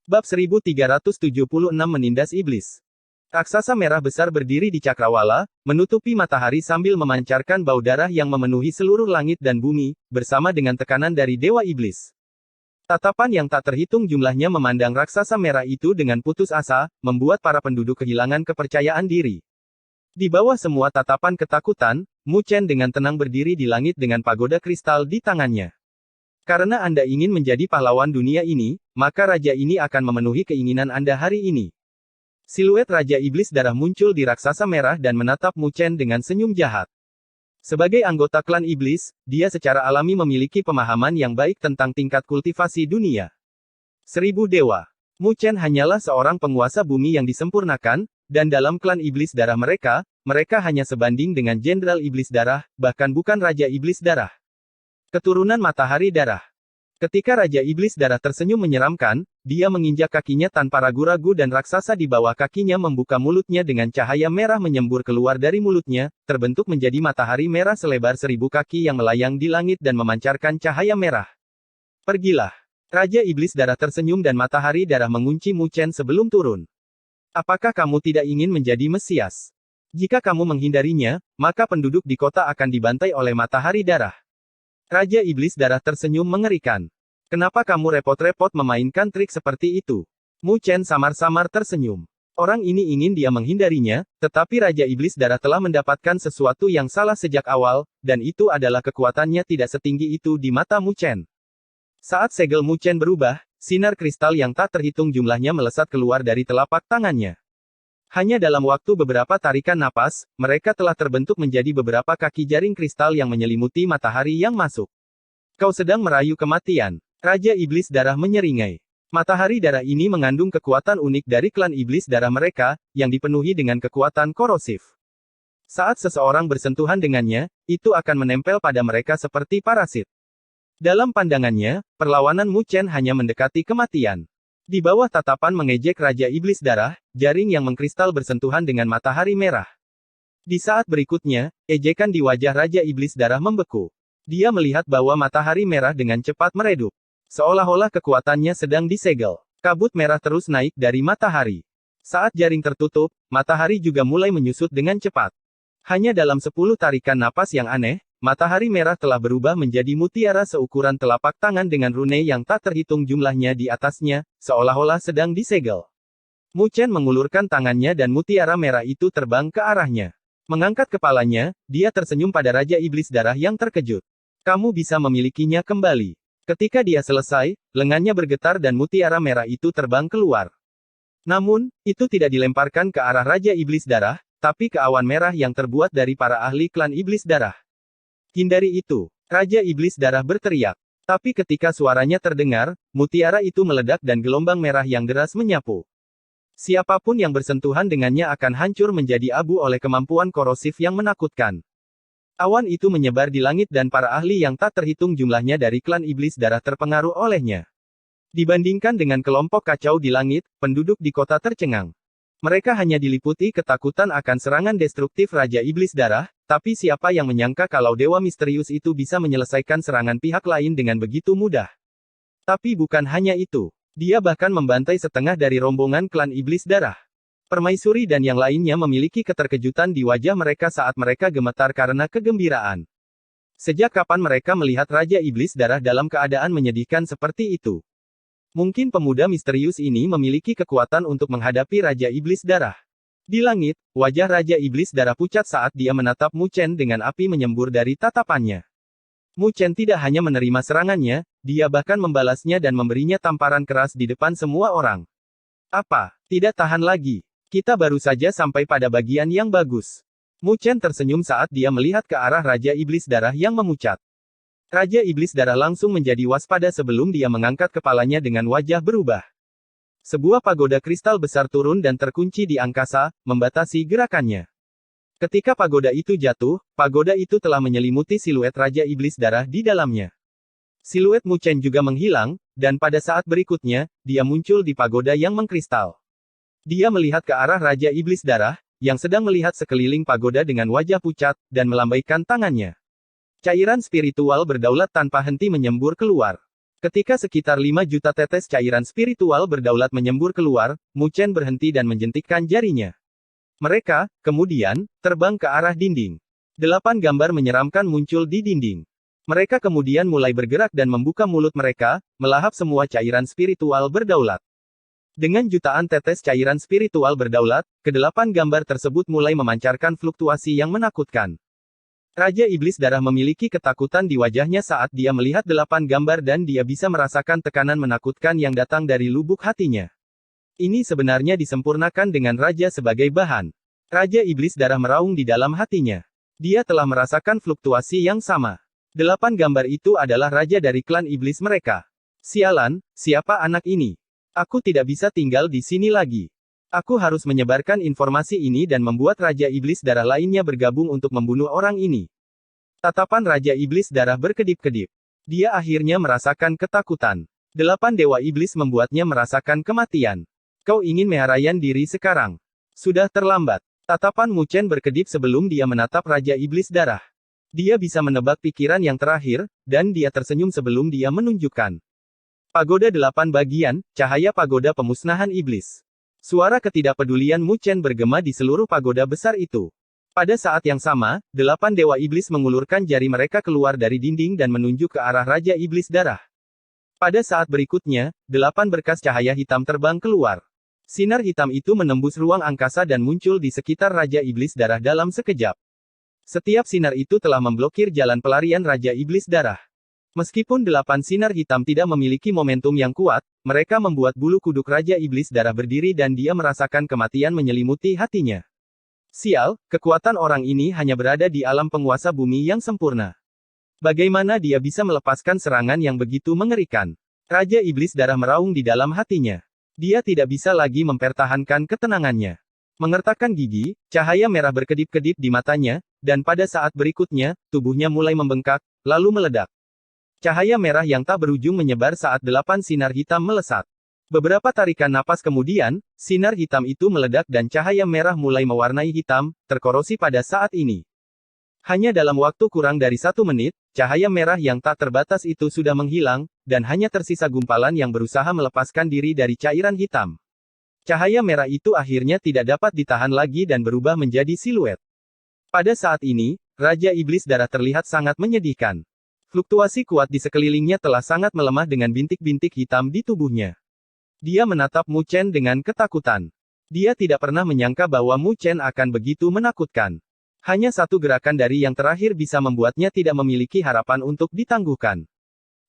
Bab 1376 Menindas Iblis. Raksasa merah besar berdiri di cakrawala, menutupi matahari sambil memancarkan bau darah yang memenuhi seluruh langit dan bumi, bersama dengan tekanan dari Dewa Iblis. Tatapan yang tak terhitung jumlahnya memandang raksasa merah itu dengan putus asa, membuat para penduduk kehilangan kepercayaan diri. Di bawah semua tatapan ketakutan, Mu Chen dengan tenang berdiri di langit dengan pagoda kristal di tangannya. Karena Anda ingin menjadi pahlawan dunia ini, maka raja ini akan memenuhi keinginan Anda hari ini. Siluet Raja Iblis Darah muncul di raksasa merah dan menatap Mu Chen dengan senyum jahat. Sebagai anggota klan iblis, dia secara alami memiliki pemahaman yang baik tentang tingkat kultivasi dunia. 1000 dewa. Mu Chen hanyalah seorang penguasa bumi yang disempurnakan, dan dalam klan iblis darah mereka hanya sebanding dengan Jenderal Iblis Darah, bahkan bukan Raja Iblis Darah. Keturunan Matahari Darah. Ketika Raja Iblis Darah tersenyum menyeramkan, dia menginjak kakinya tanpa ragu-ragu dan raksasa di bawah kakinya membuka mulutnya dengan cahaya merah menyembur keluar dari mulutnya, terbentuk menjadi matahari merah selebar 1000 kaki yang melayang di langit dan memancarkan cahaya merah. Pergilah. Raja Iblis Darah tersenyum dan matahari darah mengunci Mu Chen sebelum turun. Apakah kamu tidak ingin menjadi Mesias? Jika kamu menghindarinya, maka penduduk di kota akan dibantai oleh matahari darah. Raja Iblis Darah tersenyum mengerikan. Kenapa kamu repot-repot memainkan trik seperti itu? Mu Chen samar-samar tersenyum. Orang ini ingin dia menghindarinya, tetapi Raja Iblis Darah telah mendapatkan sesuatu yang salah sejak awal, dan itu adalah kekuatannya tidak setinggi itu di mata Mu Chen. Saat segel Mu Chen berubah, sinar kristal yang tak terhitung jumlahnya melesat keluar dari telapak tangannya. Hanya dalam waktu beberapa tarikan napas, mereka telah terbentuk menjadi beberapa kaki jaring kristal yang menyelimuti matahari yang masuk. Kau sedang merayu kematian. Raja Iblis Darah menyeringai. Matahari darah ini mengandung kekuatan unik dari klan iblis darah mereka, yang dipenuhi dengan kekuatan korosif. Saat seseorang bersentuhan dengannya, itu akan menempel pada mereka seperti parasit. Dalam pandangannya, perlawanan Mu Chen hanya mendekati kematian. Di bawah tatapan mengejek Raja Iblis Darah, jaring yang mengkristal bersentuhan dengan matahari merah. Di saat berikutnya, ejekan di wajah Raja Iblis Darah membeku. Dia melihat bahwa matahari merah dengan cepat meredup. Seolah-olah kekuatannya sedang disegel. Kabut merah terus naik dari matahari. Saat jaring tertutup, matahari juga mulai menyusut dengan cepat. Hanya dalam 10 tarikan napas yang aneh, matahari merah telah berubah menjadi mutiara seukuran telapak tangan dengan rune yang tak terhitung jumlahnya di atasnya, seolah-olah sedang disegel. Mu Chen mengulurkan tangannya dan mutiara merah itu terbang ke arahnya. Mengangkat kepalanya, dia tersenyum pada Raja Iblis Darah yang terkejut. Kamu bisa memilikinya kembali. Ketika dia selesai, lengannya bergetar dan mutiara merah itu terbang keluar. Namun, itu tidak dilemparkan ke arah Raja Iblis Darah, tapi ke awan merah yang terbuat dari para ahli klan Iblis Darah. Hindari itu. Raja Iblis Darah berteriak. Tapi ketika suaranya terdengar, mutiara itu meledak dan gelombang merah yang deras menyapu. Siapapun yang bersentuhan dengannya akan hancur menjadi abu oleh kemampuan korosif yang menakutkan. Awan itu menyebar di langit dan para ahli yang tak terhitung jumlahnya dari klan Iblis Darah terpengaruh olehnya. Dibandingkan dengan kelompok kacau di langit, penduduk di kota tercengang. Mereka hanya diliputi ketakutan akan serangan destruktif Raja Iblis Darah, tapi siapa yang menyangka kalau dewa misterius itu bisa menyelesaikan serangan pihak lain dengan begitu mudah. Tapi bukan hanya itu. Dia bahkan membantai setengah dari rombongan klan Iblis Darah. Permaisuri dan yang lainnya memiliki keterkejutan di wajah mereka saat mereka gemetar karena kegembiraan. Sejak kapan mereka melihat Raja Iblis Darah dalam keadaan menyedihkan seperti itu? Mungkin pemuda misterius ini memiliki kekuatan untuk menghadapi Raja Iblis Darah. Di langit, wajah Raja Iblis Darah pucat saat dia menatap Mu Chen dengan api menyembur dari tatapannya. Mu Chen tidak hanya menerima serangannya, dia bahkan membalasnya dan memberinya tamparan keras di depan semua orang. Apa? Tidak tahan lagi. Kita baru saja sampai pada bagian yang bagus. Mu Chen tersenyum saat dia melihat ke arah Raja Iblis Darah yang memucat. Raja Iblis Darah langsung menjadi waspada sebelum dia mengangkat kepalanya dengan wajah berubah. Sebuah pagoda kristal besar turun dan terkunci di angkasa, membatasi gerakannya. Ketika pagoda itu jatuh, pagoda itu telah menyelimuti siluet Raja Iblis Darah di dalamnya. Siluet Mu Chen juga menghilang, dan pada saat berikutnya, dia muncul di pagoda yang mengkristal. Dia melihat ke arah Raja Iblis Darah, yang sedang melihat sekeliling pagoda dengan wajah pucat, dan melambaikan tangannya. Cairan spiritual berdaulat tanpa henti menyembur keluar. Ketika sekitar 5 juta tetes cairan spiritual berdaulat menyembur keluar, Mu Chen berhenti dan menjentikkan jarinya. Mereka, kemudian, terbang ke arah dinding. 8 gambar menyeramkan muncul di dinding. Mereka kemudian mulai bergerak dan membuka mulut mereka, melahap semua cairan spiritual berdaulat. Dengan jutaan tetes cairan spiritual berdaulat, ke-8 gambar tersebut mulai memancarkan fluktuasi yang menakutkan. Raja Iblis Darah memiliki ketakutan di wajahnya saat dia melihat 8 gambar dan dia bisa merasakan tekanan menakutkan yang datang dari lubuk hatinya. Ini sebenarnya disempurnakan dengan Raja sebagai bahan. Raja Iblis Darah meraung di dalam hatinya. Dia telah merasakan fluktuasi yang sama. 8 gambar itu adalah raja dari klan iblis mereka. Sialan, siapa anak ini? Aku tidak bisa tinggal di sini lagi. Aku harus menyebarkan informasi ini dan membuat Raja Iblis Darah lainnya bergabung untuk membunuh orang ini. Tatapan Raja Iblis Darah berkedip-kedip. Dia akhirnya merasakan ketakutan. 8 dewa iblis membuatnya merasakan kematian. Kau ingin meharayan diri sekarang. Sudah terlambat. Tatapan Mu Chen berkedip sebelum dia menatap Raja Iblis Darah. Dia bisa menebak pikiran yang terakhir, dan dia tersenyum sebelum dia menunjukkan. Pagoda 8 bagian, cahaya pagoda pemusnahan iblis. Suara ketidakpedulian Mu Chen bergema di seluruh pagoda besar itu. Pada saat yang sama, 8 dewa iblis mengulurkan jari mereka keluar dari dinding dan menunjuk ke arah Raja Iblis Darah. Pada saat berikutnya, 8 berkas cahaya hitam terbang keluar. Sinar hitam itu menembus ruang angkasa dan muncul di sekitar Raja Iblis Darah dalam sekejap. Setiap sinar itu telah memblokir jalan pelarian Raja Iblis Darah. Meskipun 8 sinar hitam tidak memiliki momentum yang kuat, mereka membuat bulu kuduk Raja Iblis Darah berdiri dan dia merasakan kematian menyelimuti hatinya. Sial, kekuatan orang ini hanya berada di alam penguasa bumi yang sempurna. Bagaimana dia bisa melepaskan serangan yang begitu mengerikan? Raja Iblis Darah meraung di dalam hatinya. Dia tidak bisa lagi mempertahankan ketenangannya. Mengertakkan gigi, cahaya merah berkedip-kedip di matanya, dan pada saat berikutnya, tubuhnya mulai membengkak, lalu meledak. Cahaya merah yang tak berujung menyebar saat 8 sinar hitam melesat. Beberapa tarikan napas kemudian, sinar hitam itu meledak dan cahaya merah mulai mewarnai hitam, terkorosi pada saat ini. Hanya dalam waktu kurang dari 1 menit, cahaya merah yang tak terbatas itu sudah menghilang, dan hanya tersisa gumpalan yang berusaha melepaskan diri dari cairan hitam. Cahaya merah itu akhirnya tidak dapat ditahan lagi dan berubah menjadi siluet. Pada saat ini, Raja Iblis Darah terlihat sangat menyedihkan. Fluktuasi kuat di sekelilingnya telah sangat melemah dengan bintik-bintik hitam di tubuhnya. Dia menatap Mu Chen dengan ketakutan. Dia tidak pernah menyangka bahwa Mu Chen akan begitu menakutkan. Hanya satu gerakan dari yang terakhir bisa membuatnya tidak memiliki harapan untuk ditangguhkan.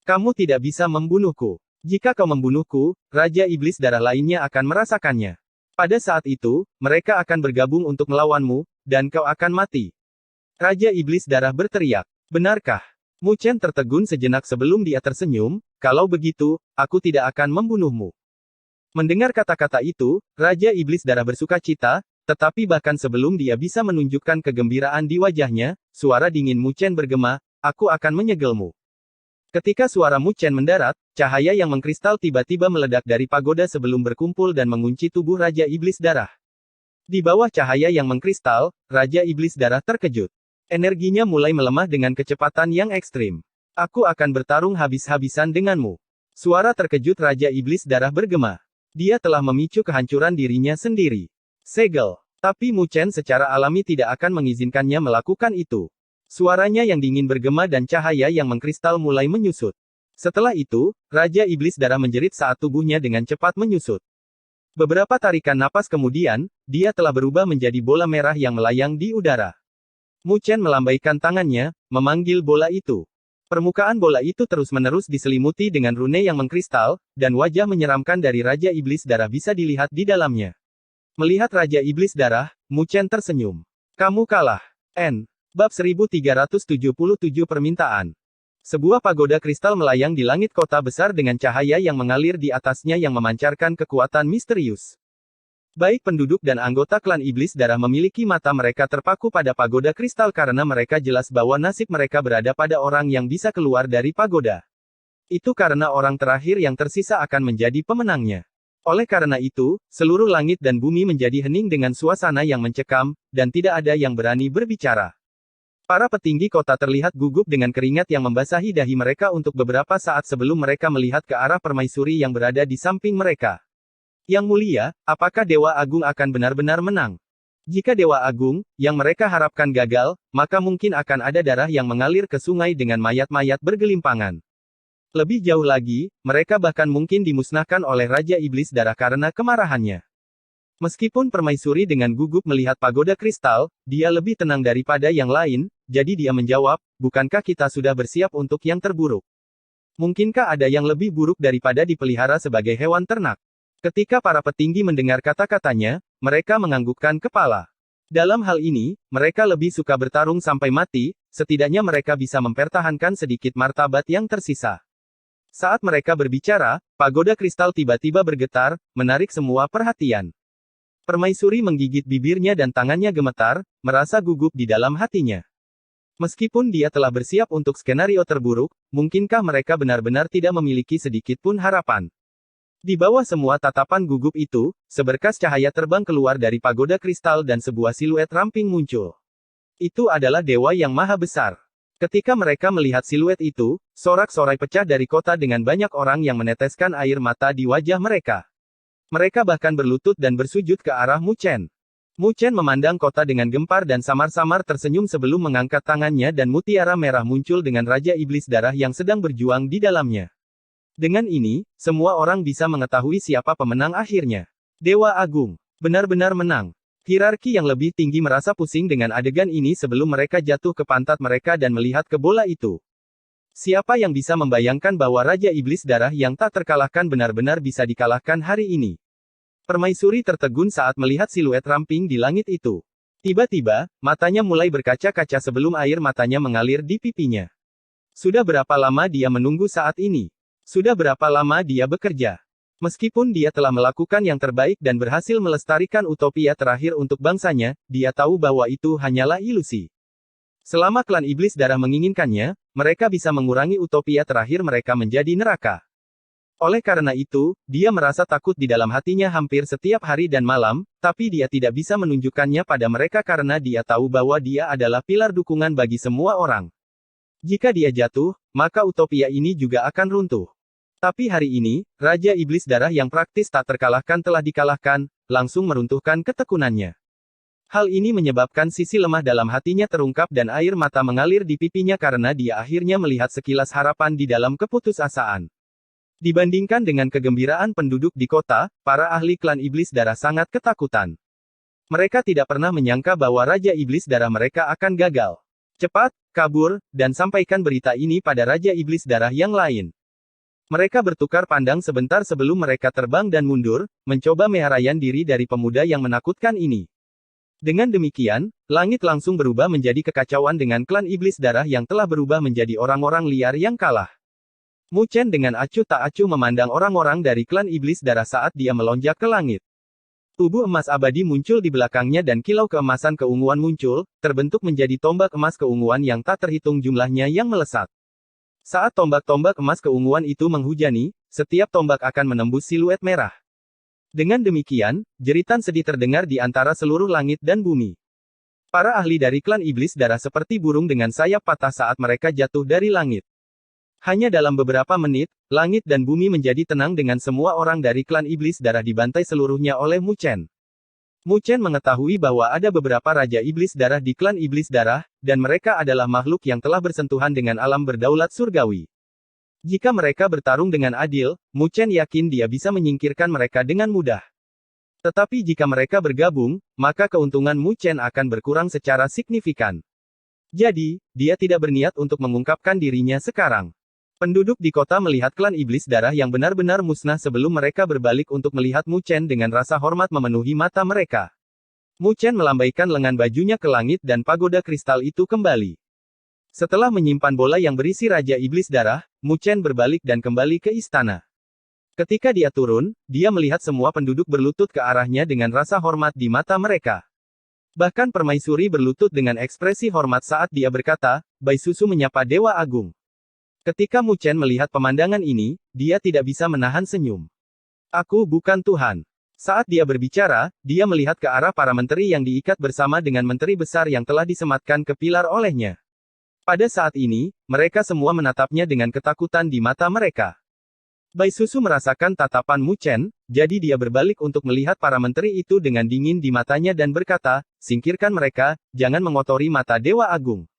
Kamu tidak bisa membunuhku. Jika kau membunuhku, Raja Iblis Darah lainnya akan merasakannya. Pada saat itu, mereka akan bergabung untuk melawanmu, dan kau akan mati. Raja Iblis Darah berteriak. Benarkah? Mu Chen tertegun sejenak sebelum dia tersenyum, kalau begitu, aku tidak akan membunuhmu. Mendengar kata-kata itu, Raja Iblis Darah bersuka cita, tetapi bahkan sebelum dia bisa menunjukkan kegembiraan di wajahnya, suara dingin Mu Chen bergema, aku akan menyegelmu. Ketika suara Mu Chen mendarat, cahaya yang mengkristal tiba-tiba meledak dari pagoda sebelum berkumpul dan mengunci tubuh Raja Iblis Darah. Di bawah cahaya yang mengkristal, Raja Iblis Darah terkejut. Energinya mulai melemah dengan kecepatan yang ekstrim. Aku akan bertarung habis-habisan denganmu. Suara terkejut Raja Iblis Darah bergema. Dia telah memicu kehancuran dirinya sendiri. Segel. Tapi Mu Chen secara alami tidak akan mengizinkannya melakukan itu. Suaranya yang dingin bergema dan cahaya yang mengkristal mulai menyusut. Setelah itu, Raja Iblis Darah menjerit saat tubuhnya dengan cepat menyusut. Beberapa tarikan napas kemudian, dia telah berubah menjadi bola merah yang melayang di udara. Mu Chen melambaikan tangannya, memanggil bola itu. Permukaan bola itu terus-menerus diselimuti dengan rune yang mengkristal, dan wajah menyeramkan dari Raja Iblis Darah bisa dilihat di dalamnya. Melihat Raja Iblis Darah, Mu Chen tersenyum. Kamu kalah. Bab 1377 Permintaan. Sebuah pagoda kristal melayang di langit kota besar dengan cahaya yang mengalir di atasnya yang memancarkan kekuatan misterius. Baik penduduk dan anggota klan Iblis Darah memiliki mata mereka terpaku pada pagoda kristal karena mereka jelas bahwa nasib mereka berada pada orang yang bisa keluar dari pagoda. Itu karena orang terakhir yang tersisa akan menjadi pemenangnya. Oleh karena itu, seluruh langit dan bumi menjadi hening dengan suasana yang mencekam, dan tidak ada yang berani berbicara. Para petinggi kota terlihat gugup dengan keringat yang membasahi dahi mereka untuk beberapa saat sebelum mereka melihat ke arah permaisuri yang berada di samping mereka. Yang mulia, apakah Dewa Agung akan benar-benar menang? Jika Dewa Agung, yang mereka harapkan gagal, maka mungkin akan ada darah yang mengalir ke sungai dengan mayat-mayat bergelimpangan. Lebih jauh lagi, mereka bahkan mungkin dimusnahkan oleh Raja Iblis Darah karena kemarahannya. Meskipun permaisuri dengan gugup melihat pagoda kristal, dia lebih tenang daripada yang lain, jadi dia menjawab, bukankah kita sudah bersiap untuk yang terburuk? Mungkinkah ada yang lebih buruk daripada dipelihara sebagai hewan ternak? Ketika para petinggi mendengar kata-katanya, mereka menganggukkan kepala. Dalam hal ini, mereka lebih suka bertarung sampai mati, setidaknya mereka bisa mempertahankan sedikit martabat yang tersisa. Saat mereka berbicara, pagoda kristal tiba-tiba bergetar, menarik semua perhatian. Permaisuri menggigit bibirnya dan tangannya gemetar, merasa gugup di dalam hatinya. Meskipun dia telah bersiap untuk skenario terburuk, mungkinkah mereka benar-benar tidak memiliki sedikit pun harapan? Di bawah semua tatapan gugup itu, seberkas cahaya terbang keluar dari pagoda kristal dan sebuah siluet ramping muncul. Itu adalah dewa yang maha besar. Ketika mereka melihat siluet itu, sorak-sorai pecah dari kota dengan banyak orang yang meneteskan air mata di wajah mereka. Mereka bahkan berlutut dan bersujud ke arah Mu Chen. Mu Chen memandang kota dengan gempar dan samar-samar tersenyum sebelum mengangkat tangannya dan mutiara merah muncul dengan Raja Iblis Darah yang sedang berjuang di dalamnya. Dengan ini, semua orang bisa mengetahui siapa pemenang akhirnya. Dewa Agung benar-benar menang. Hierarki yang lebih tinggi merasa pusing dengan adegan ini sebelum mereka jatuh ke pantat mereka dan melihat ke bola itu. Siapa yang bisa membayangkan bahwa Raja Iblis Darah yang tak terkalahkan benar-benar bisa dikalahkan hari ini? Permaisuri tertegun saat melihat siluet ramping di langit itu. Tiba-tiba, matanya mulai berkaca-kaca sebelum air matanya mengalir di pipinya. Sudah berapa lama dia menunggu saat ini? Sudah berapa lama dia bekerja? Meskipun dia telah melakukan yang terbaik dan berhasil melestarikan utopia terakhir untuk bangsanya, dia tahu bahwa itu hanyalah ilusi. Selama klan Iblis Darah menginginkannya, mereka bisa mengurangi utopia terakhir mereka menjadi neraka. Oleh karena itu, dia merasa takut di dalam hatinya hampir setiap hari dan malam, tapi dia tidak bisa menunjukkannya pada mereka karena dia tahu bahwa dia adalah pilar dukungan bagi semua orang. Jika dia jatuh, maka utopia ini juga akan runtuh. Tapi hari ini, Raja Iblis Darah yang praktis tak terkalahkan telah dikalahkan, langsung meruntuhkan ketekunannya. Hal ini menyebabkan sisi lemah dalam hatinya terungkap dan air mata mengalir di pipinya karena dia akhirnya melihat sekilas harapan di dalam keputusasaan. Dibandingkan dengan kegembiraan penduduk di kota, para ahli klan Iblis Darah sangat ketakutan. Mereka tidak pernah menyangka bahwa Raja Iblis Darah mereka akan gagal. Cepat, kabur, dan sampaikan berita ini pada Raja Iblis Darah yang lain. Mereka bertukar pandang sebentar sebelum mereka terbang dan mundur, mencoba meharayan diri dari pemuda yang menakutkan ini. Dengan demikian, langit langsung berubah menjadi kekacauan dengan klan Iblis Darah yang telah berubah menjadi orang-orang liar yang kalah. Mu Chen dengan acuh tak acuh memandang orang-orang dari klan Iblis Darah saat dia melonjak ke langit. Tubuh emas abadi muncul di belakangnya dan kilau keemasan keunguan muncul, terbentuk menjadi tombak emas keunguan yang tak terhitung jumlahnya yang melesat. Saat tombak-tombak emas keunguan itu menghujani, setiap tombak akan menembus siluet merah. Dengan demikian, jeritan sedih terdengar di antara seluruh langit dan bumi. Para ahli dari klan Iblis Darah seperti burung dengan sayap patah saat mereka jatuh dari langit. Hanya dalam beberapa menit, langit dan bumi menjadi tenang dengan semua orang dari klan Iblis Darah dibantai seluruhnya oleh Mu Chen. Mu Chen mengetahui bahwa ada beberapa Raja Iblis Darah di klan Iblis Darah, dan mereka adalah makhluk yang telah bersentuhan dengan alam berdaulat surgawi. Jika mereka bertarung dengan adil, Mu Chen yakin dia bisa menyingkirkan mereka dengan mudah. Tetapi jika mereka bergabung, maka keuntungan Mu Chen akan berkurang secara signifikan. Jadi, dia tidak berniat untuk mengungkapkan dirinya sekarang. Penduduk di kota melihat klan Iblis Darah yang benar-benar musnah sebelum mereka berbalik untuk melihat Mu Chen dengan rasa hormat memenuhi mata mereka. Mu Chen melambaikan lengan bajunya ke langit dan pagoda kristal itu kembali. Setelah menyimpan bola yang berisi Raja Iblis Darah, Mu Chen berbalik dan kembali ke istana. Ketika dia turun, dia melihat semua penduduk berlutut ke arahnya dengan rasa hormat di mata mereka. Bahkan permaisuri berlutut dengan ekspresi hormat saat dia berkata, "Bai Susu menyapa Dewa Agung." Ketika Mu Chen melihat pemandangan ini, dia tidak bisa menahan senyum. "Aku bukan Tuhan." Saat dia berbicara, dia melihat ke arah para menteri yang diikat bersama dengan menteri besar yang telah disematkan ke pilar olehnya. Pada saat ini, mereka semua menatapnya dengan ketakutan di mata mereka. Bai Susu merasakan tatapan Mu Chen, jadi dia berbalik untuk melihat para menteri itu dengan dingin di matanya dan berkata, "Singkirkan mereka, jangan mengotori mata Dewa Agung."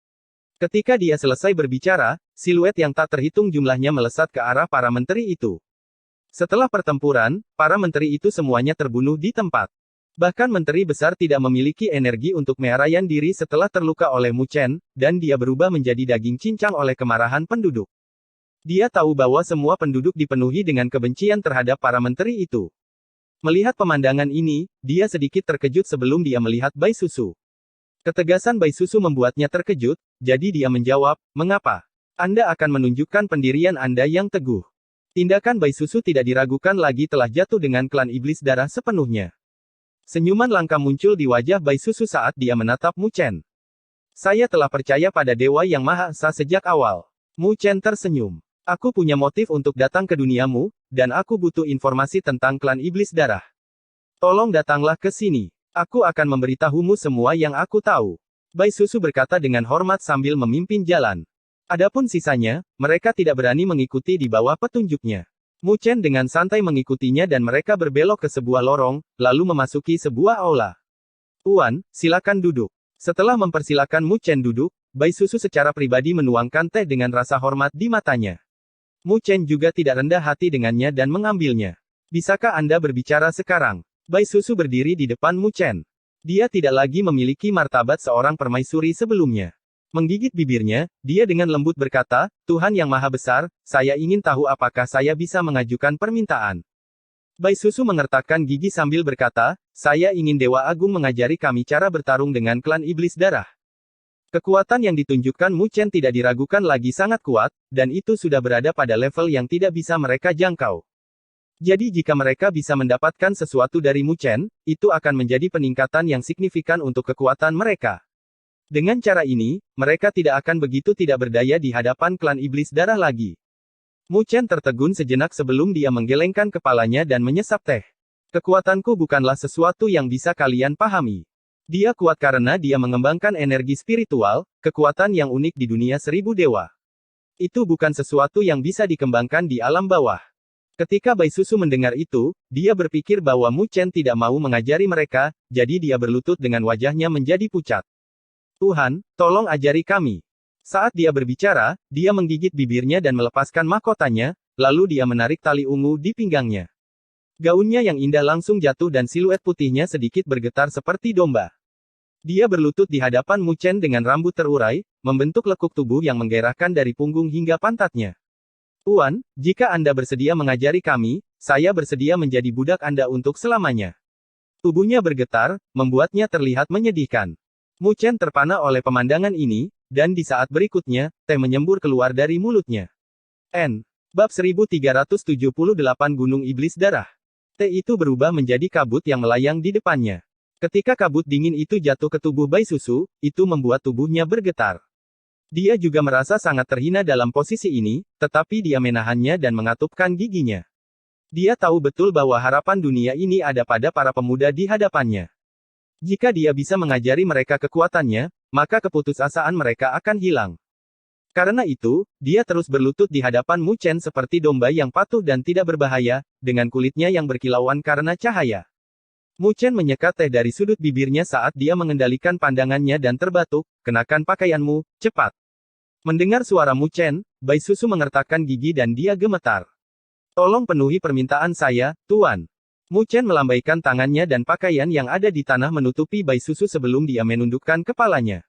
Ketika dia selesai berbicara, siluet yang tak terhitung jumlahnya melesat ke arah para menteri itu. Setelah pertempuran, para menteri itu semuanya terbunuh di tempat. Bahkan menteri besar tidak memiliki energi untuk menyerahkan diri setelah terluka oleh Mu Chen, dan dia berubah menjadi daging cincang oleh kemarahan penduduk. Dia tahu bahwa semua penduduk dipenuhi dengan kebencian terhadap para menteri itu. Melihat pemandangan ini, dia sedikit terkejut sebelum dia melihat Bai Susu. Ketegasan Bai Susu membuatnya terkejut, jadi dia menjawab, "Mengapa? Anda akan menunjukkan pendirian Anda yang teguh." Tindakan Bai Susu tidak diragukan lagi telah jatuh dengan klan iblis darah sepenuhnya. Senyuman langka muncul di wajah Bai Susu saat dia menatap Mu Chen. "Saya telah percaya pada Dewa Yang Maha Esa sejak awal." Mu Chen tersenyum. "Aku punya motif untuk datang ke duniamu, dan aku butuh informasi tentang klan iblis darah. Tolong datanglah ke sini. Aku akan memberitahumu semua yang aku tahu." Bai Susu berkata dengan hormat sambil memimpin jalan. Adapun sisanya, mereka tidak berani mengikuti di bawah petunjuknya. Mu Chen dengan santai mengikutinya dan mereka berbelok ke sebuah lorong, lalu memasuki sebuah aula. "Tuan, silakan duduk." Setelah mempersilakan Mu Chen duduk, Bai Susu secara pribadi menuangkan teh dengan rasa hormat di matanya. Mu Chen juga tidak rendah hati dengannya dan mengambilnya. "Bisakah Anda berbicara sekarang?" Bai Susu berdiri di depan Mu Chen. Dia tidak lagi memiliki martabat seorang permaisuri sebelumnya. Menggigit bibirnya, dia dengan lembut berkata, "Tuhan Yang Maha Besar, saya ingin tahu apakah saya bisa mengajukan permintaan." Bai Susu mengertakkan gigi sambil berkata, "Saya ingin Dewa Agung mengajari kami cara bertarung dengan klan iblis darah." Kekuatan yang ditunjukkan Mu Chen tidak diragukan lagi sangat kuat, dan itu sudah berada pada level yang tidak bisa mereka jangkau. Jadi jika mereka bisa mendapatkan sesuatu dari Mu Chen, itu akan menjadi peningkatan yang signifikan untuk kekuatan mereka. Dengan cara ini, mereka tidak akan begitu tidak berdaya di hadapan klan iblis darah lagi. Mu Chen tertegun sejenak sebelum dia menggelengkan kepalanya dan menyesap teh. "Kekuatanku bukanlah sesuatu yang bisa kalian pahami. Dia kuat karena dia mengembangkan energi spiritual, kekuatan yang unik di dunia 1000 dewa. Itu bukan sesuatu yang bisa dikembangkan di alam bawah." Ketika Bai Susu mendengar itu, dia berpikir bahwa Mu Chen tidak mau mengajari mereka, jadi dia berlutut dengan wajahnya menjadi pucat. "Tuhan, tolong ajari kami." Saat dia berbicara, dia menggigit bibirnya dan melepaskan mahkotanya, lalu dia menarik tali ungu di pinggangnya. Gaunnya yang indah langsung jatuh dan siluet putihnya sedikit bergetar seperti domba. Dia berlutut di hadapan Mu Chen dengan rambut terurai, membentuk lekuk tubuh yang menggairahkan dari punggung hingga pantatnya. "Tuan, jika Anda bersedia mengajari kami, saya bersedia menjadi budak Anda untuk selamanya." Tubuhnya bergetar, membuatnya terlihat menyedihkan. Mu Chen terpana oleh pemandangan ini, dan di saat berikutnya, teh menyembur keluar dari mulutnya. Bab 1378 Gunung Iblis Darah. Teh itu berubah menjadi kabut yang melayang di depannya. Ketika kabut dingin itu jatuh ke tubuh Bai Susu, itu membuat tubuhnya bergetar. Dia juga merasa sangat terhina dalam posisi ini, tetapi dia menahannya dan mengatupkan giginya. Dia tahu betul bahwa harapan dunia ini ada pada para pemuda di hadapannya. Jika dia bisa mengajari mereka kekuatannya, maka keputusasaan mereka akan hilang. Karena itu, dia terus berlutut di hadapan Mu Chen seperti domba yang patuh dan tidak berbahaya, dengan kulitnya yang berkilauan karena cahaya. Mu Chen menyekat teh dari sudut bibirnya saat dia mengendalikan pandangannya dan terbatuk, "Kenakan pakaianmu, cepat." Mendengar suara Mu Chen, Bai Susu mengertakkan gigi dan dia gemetar. "Tolong penuhi permintaan saya, Tuan." Mu Chen melambaikan tangannya dan pakaian yang ada di tanah menutupi Bai Susu sebelum dia menundukkan kepalanya.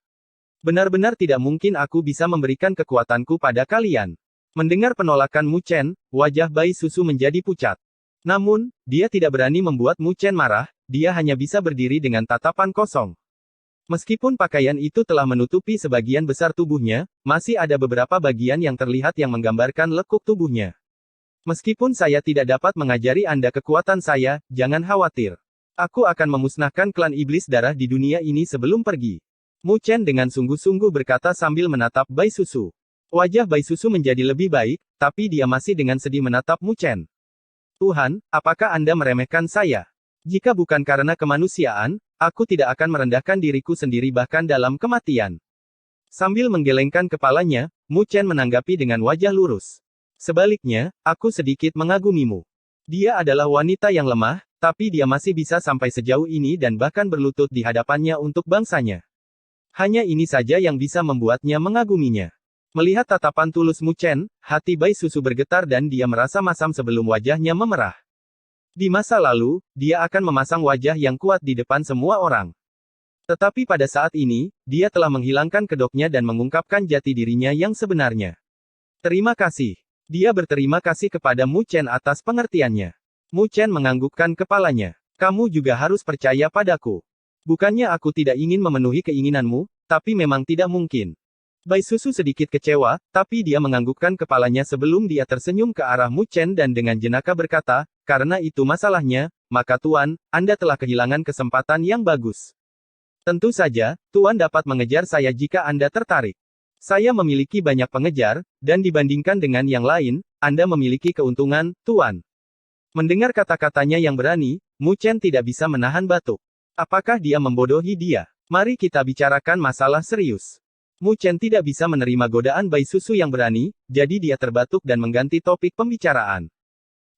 "Benar-benar tidak mungkin aku bisa memberikan kekuatanku pada kalian." Mendengar penolakan Mu Chen, wajah Bai Susu menjadi pucat. Namun, dia tidak berani membuat Mu Chen marah, dia hanya bisa berdiri dengan tatapan kosong. Meskipun pakaian itu telah menutupi sebagian besar tubuhnya, masih ada beberapa bagian yang terlihat yang menggambarkan lekuk tubuhnya. "Meskipun saya tidak dapat mengajari Anda kekuatan saya, jangan khawatir. Aku akan memusnahkan klan iblis darah di dunia ini sebelum pergi." Mu Chen dengan sungguh-sungguh berkata sambil menatap Bai Susu. Wajah Bai Susu menjadi lebih baik, tapi dia masih dengan sedih menatap Mu Chen. "Tuhan, apakah Anda meremehkan saya? Jika bukan karena kemanusiaan, aku tidak akan merendahkan diriku sendiri bahkan dalam kematian. Sambil menggelengkan kepalanya, Mu Chen menanggapi dengan wajah lurus. Sebaliknya, aku sedikit mengagumimu. Dia adalah wanita yang lemah, tapi dia masih bisa sampai sejauh ini dan bahkan berlutut di hadapannya untuk bangsanya. Hanya ini saja yang bisa membuatnya mengaguminya. Melihat tatapan tulus Mu Chen, hati Bai Susu bergetar dan dia merasa masam sebelum wajahnya memerah. Di masa lalu, dia akan memasang wajah yang kuat di depan semua orang. Tetapi pada saat ini, dia telah menghilangkan kedoknya dan mengungkapkan jati dirinya yang sebenarnya. Terima kasih. Dia berterima kasih kepada Mu Chen atas pengertiannya. Mu Chen menganggukkan kepalanya. Kamu juga harus percaya padaku. Bukannya aku tidak ingin memenuhi keinginanmu, tapi memang tidak mungkin. Bai Susu sedikit kecewa, tapi dia menganggukkan kepalanya sebelum dia tersenyum ke arah Mu Chen dan dengan jenaka berkata, karena itu masalahnya, maka Tuan, Anda telah kehilangan kesempatan yang bagus. Tentu saja, Tuan dapat mengejar saya jika Anda tertarik. Saya memiliki banyak pengejar, dan dibandingkan dengan yang lain, Anda memiliki keuntungan, Tuan. Mendengar kata-katanya yang berani, Mu Chen tidak bisa menahan batuk. Apakah dia membodohi dia? Mari kita bicarakan masalah serius. Mu Chen tidak bisa menerima godaan Bai Susu yang berani, jadi dia terbatuk dan mengganti topik pembicaraan.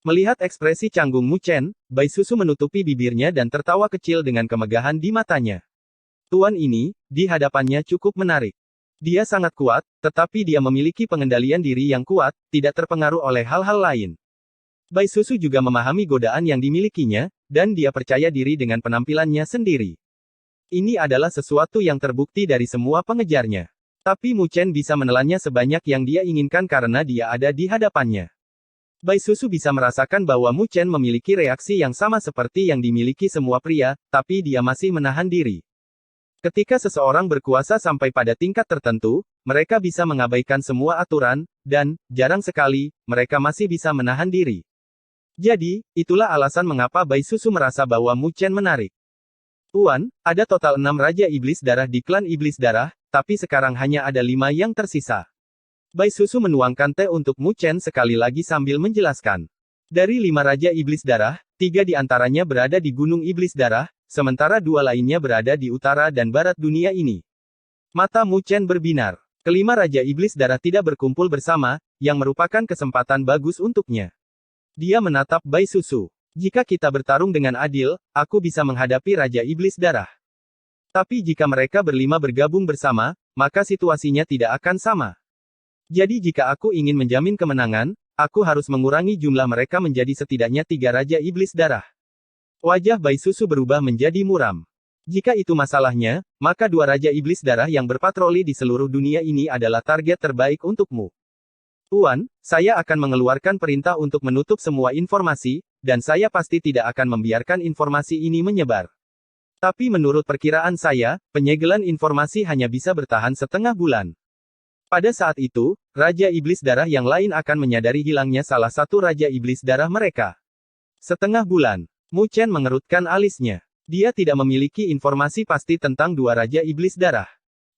Melihat ekspresi canggung Mu Chen, Bai Susu menutupi bibirnya dan tertawa kecil dengan kemegahan di matanya. Tuan ini, di hadapannya cukup menarik. Dia sangat kuat, tetapi dia memiliki pengendalian diri yang kuat, tidak terpengaruh oleh hal-hal lain. Bai Susu juga memahami godaan yang dimilikinya, dan dia percaya diri dengan penampilannya sendiri. Ini adalah sesuatu yang terbukti dari semua pengejarnya. Tapi Mu Chen bisa menelannya sebanyak yang dia inginkan karena dia ada di hadapannya. Bai Susu bisa merasakan bahwa Mu Chen memiliki reaksi yang sama seperti yang dimiliki semua pria, tapi dia masih menahan diri. Ketika seseorang berkuasa sampai pada tingkat tertentu, mereka bisa mengabaikan semua aturan, dan, jarang sekali, mereka masih bisa menahan diri. Jadi, itulah alasan mengapa Bai Susu merasa bahwa Mu Chen menarik. Tuan, ada total 6 Raja Iblis Darah di klan Iblis Darah, tapi sekarang hanya ada 5 yang tersisa. Bai Susu menuangkan teh untuk Mu Chen sekali lagi sambil menjelaskan. Dari 5 Raja Iblis Darah, 3 di antaranya berada di Gunung Iblis Darah, sementara 2 lainnya berada di utara dan barat dunia ini. Mata Mu Chen berbinar. Kelima Raja Iblis Darah tidak berkumpul bersama, yang merupakan kesempatan bagus untuknya. Dia menatap Bai Susu. Jika kita bertarung dengan adil, aku bisa menghadapi Raja Iblis Darah. Tapi jika mereka berlima bergabung bersama, maka situasinya tidak akan sama. Jadi jika aku ingin menjamin kemenangan, aku harus mengurangi jumlah mereka menjadi setidaknya 3 Raja Iblis Darah. Wajah Bai Susu berubah menjadi muram. Jika itu masalahnya, maka 2 Raja Iblis Darah yang berpatroli di seluruh dunia ini adalah target terbaik untukmu. Tuan, saya akan mengeluarkan perintah untuk menutup semua informasi, dan saya pasti tidak akan membiarkan informasi ini menyebar. Tapi menurut perkiraan saya, penyegelan informasi hanya bisa bertahan setengah bulan. Pada saat itu, Raja Iblis Darah yang lain akan menyadari hilangnya salah satu Raja Iblis Darah mereka. Setengah bulan. Mu Chen mengerutkan alisnya. Dia tidak memiliki informasi pasti tentang 2 Raja Iblis Darah.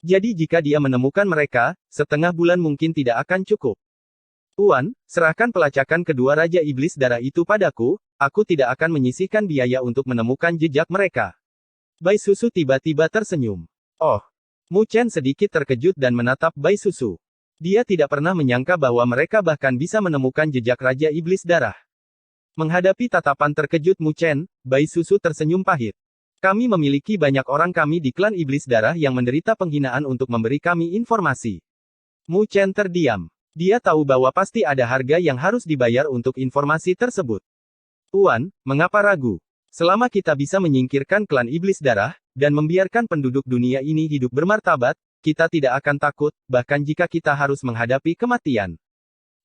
Jadi jika dia menemukan mereka, setengah bulan mungkin tidak akan cukup. Tuan, serahkan pelacakan kedua Raja Iblis Darah itu padaku, aku tidak akan menyisihkan biaya untuk menemukan jejak mereka. Bai Susu tiba-tiba tersenyum. Oh. Mu Chen sedikit terkejut dan menatap Bai Susu. Dia tidak pernah menyangka bahwa mereka bahkan bisa menemukan jejak Raja Iblis Darah. Menghadapi tatapan terkejut Mu Chen, Bai Susu tersenyum pahit. Kami memiliki banyak orang kami di klan Iblis Darah yang menderita penghinaan untuk memberi kami informasi. Mu Chen terdiam. Dia tahu bahwa pasti ada harga yang harus dibayar untuk informasi tersebut. Tuan, mengapa ragu? Selama kita bisa menyingkirkan klan Iblis Darah, dan membiarkan penduduk dunia ini hidup bermartabat, kita tidak akan takut, bahkan jika kita harus menghadapi kematian.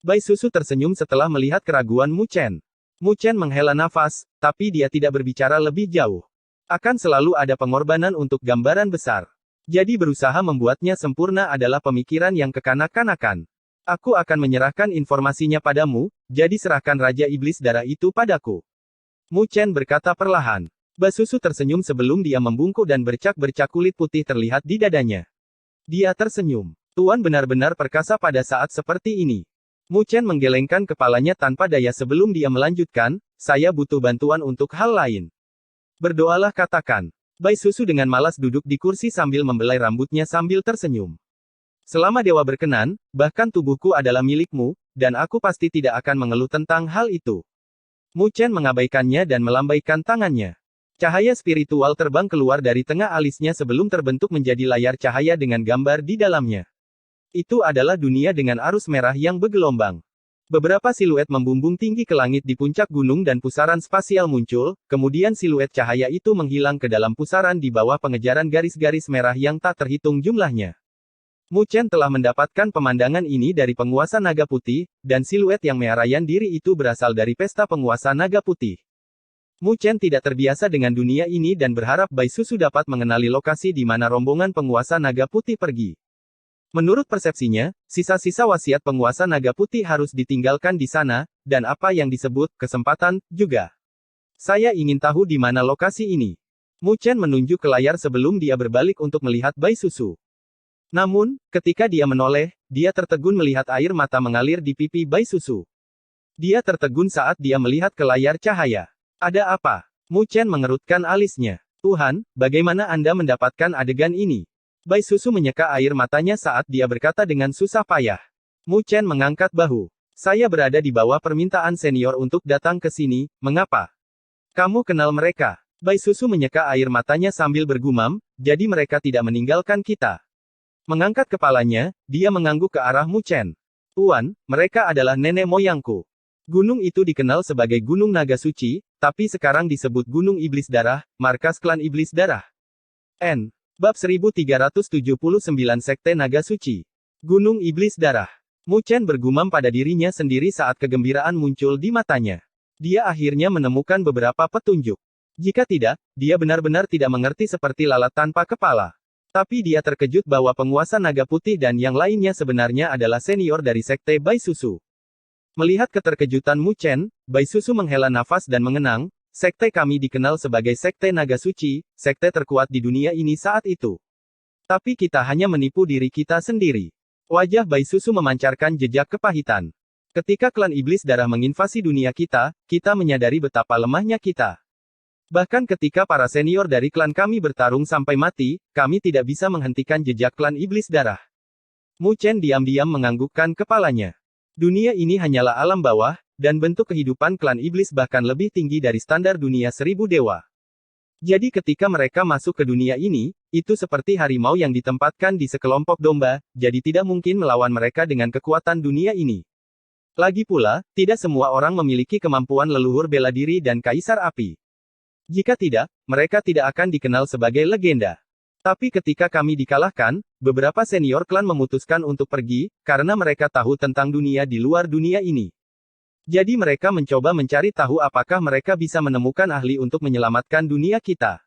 Bai Susu tersenyum setelah melihat keraguan Mu Chen. Mu Chen menghela nafas, tapi dia tidak berbicara lebih jauh. Akan selalu ada pengorbanan untuk gambaran besar. Jadi berusaha membuatnya sempurna adalah pemikiran yang kekanak-kanakan. Aku akan menyerahkan informasinya padamu, jadi serahkan Raja Iblis Darah itu padaku. Mu Chen berkata perlahan. Bai Susu tersenyum sebelum dia membungkuk dan bercak-bercak kulit putih terlihat di dadanya. Dia tersenyum. Tuan benar-benar perkasa pada saat seperti ini. Mu Chen menggelengkan kepalanya tanpa daya sebelum dia melanjutkan, saya butuh bantuan untuk hal lain. Berdoalah katakan. Bai Susu dengan malas duduk di kursi sambil membelai rambutnya sambil tersenyum. Selama dewa berkenan, bahkan tubuhku adalah milikmu, dan aku pasti tidak akan mengeluh tentang hal itu. Mu Chen mengabaikannya dan melambaikan tangannya. Cahaya spiritual terbang keluar dari tengah alisnya sebelum terbentuk menjadi layar cahaya dengan gambar di dalamnya. Itu adalah dunia dengan arus merah yang bergelombang. Beberapa siluet membumbung tinggi ke langit di puncak gunung dan pusaran spasial muncul, kemudian siluet cahaya itu menghilang ke dalam pusaran di bawah pengejaran garis-garis merah yang tak terhitung jumlahnya. Mu Chen telah mendapatkan pemandangan ini dari penguasa naga putih, dan siluet yang mearayan diri itu berasal dari pesta penguasa naga putih. Mu Chen tidak terbiasa dengan dunia ini dan berharap Bai Susu dapat mengenali lokasi di mana rombongan penguasa naga putih pergi. Menurut persepsinya, sisa-sisa wasiat penguasa naga putih harus ditinggalkan di sana, dan apa yang disebut kesempatan juga. Saya ingin tahu di mana lokasi ini. Mu Chen menunjuk ke layar sebelum dia berbalik untuk melihat Bai Susu. Namun, ketika dia menoleh, dia tertegun melihat air mata mengalir di pipi Bai Susu. Dia tertegun saat dia melihat ke layar cahaya. Ada apa? Mu Chen mengerutkan alisnya. Tuhan, bagaimana Anda mendapatkan adegan ini? Bai Susu menyeka air matanya saat dia berkata dengan susah payah. Mu Chen mengangkat bahu. Saya berada di bawah permintaan senior untuk datang ke sini, mengapa? Kamu kenal mereka? Bai Susu menyeka air matanya sambil bergumam, jadi mereka tidak meninggalkan kita. Mengangkat kepalanya, dia mengangguk ke arah Mu Chen. Tuan, mereka adalah nenek moyangku. Gunung itu dikenal sebagai Gunung Naga Suci, tapi sekarang disebut Gunung Iblis Darah, markas klan Iblis Darah. N. Bab 1379 Sekte Naga Suci. Gunung Iblis Darah. Mu Chen bergumam pada dirinya sendiri saat kegembiraan muncul di matanya. Dia akhirnya menemukan beberapa petunjuk. Jika tidak, dia benar-benar tidak mengerti seperti lalat tanpa kepala. Tapi dia terkejut bahwa penguasa naga putih dan yang lainnya sebenarnya adalah senior dari Sekte Bai Susu. Melihat keterkejutan Mu Chen, Bai Susu menghela nafas dan mengenang. Sekte kami dikenal sebagai Sekte Naga Suci, sekte terkuat di dunia ini saat itu. Tapi kita hanya menipu diri kita sendiri. Wajah Bai Susu memancarkan jejak kepahitan. Ketika klan Iblis Darah menginvasi dunia kita, kita menyadari betapa lemahnya kita. Bahkan ketika para senior dari klan kami bertarung sampai mati, kami tidak bisa menghentikan jejak klan Iblis Darah. Mu Chen diam-diam menganggukkan kepalanya. Dunia ini hanyalah alam bawah, dan bentuk kehidupan klan iblis bahkan lebih tinggi dari standar dunia 1000 dewa. Jadi ketika mereka masuk ke dunia ini, itu seperti harimau yang ditempatkan di sekelompok domba, jadi tidak mungkin melawan mereka dengan kekuatan dunia ini. Lagi pula, tidak semua orang memiliki kemampuan leluhur bela diri dan kaisar api. Jika tidak, mereka tidak akan dikenal sebagai legenda. Tapi ketika kami dikalahkan, beberapa senior klan memutuskan untuk pergi, karena mereka tahu tentang dunia di luar dunia ini. Jadi mereka mencoba mencari tahu apakah mereka bisa menemukan ahli untuk menyelamatkan dunia kita.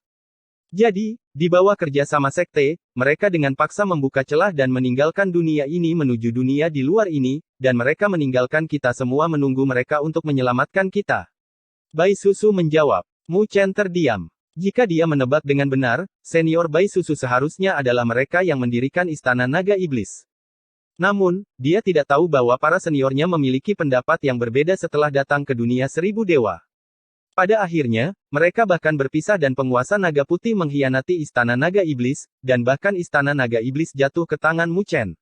Jadi, di bawah kerjasama sekte, mereka dengan paksa membuka celah dan meninggalkan dunia ini menuju dunia di luar ini, dan mereka meninggalkan kita semua menunggu mereka untuk menyelamatkan kita. Bai Susu menjawab. Mu Chen terdiam. Jika dia menebak dengan benar, senior Bai Susu seharusnya adalah mereka yang mendirikan Istana Naga Iblis. Namun, dia tidak tahu bahwa para seniornya memiliki pendapat yang berbeda setelah datang ke dunia 1000 dewa. Pada akhirnya, mereka bahkan berpisah dan penguasa naga putih mengkhianati Istana Naga Iblis, dan bahkan Istana Naga Iblis jatuh ke tangan Mu Chen.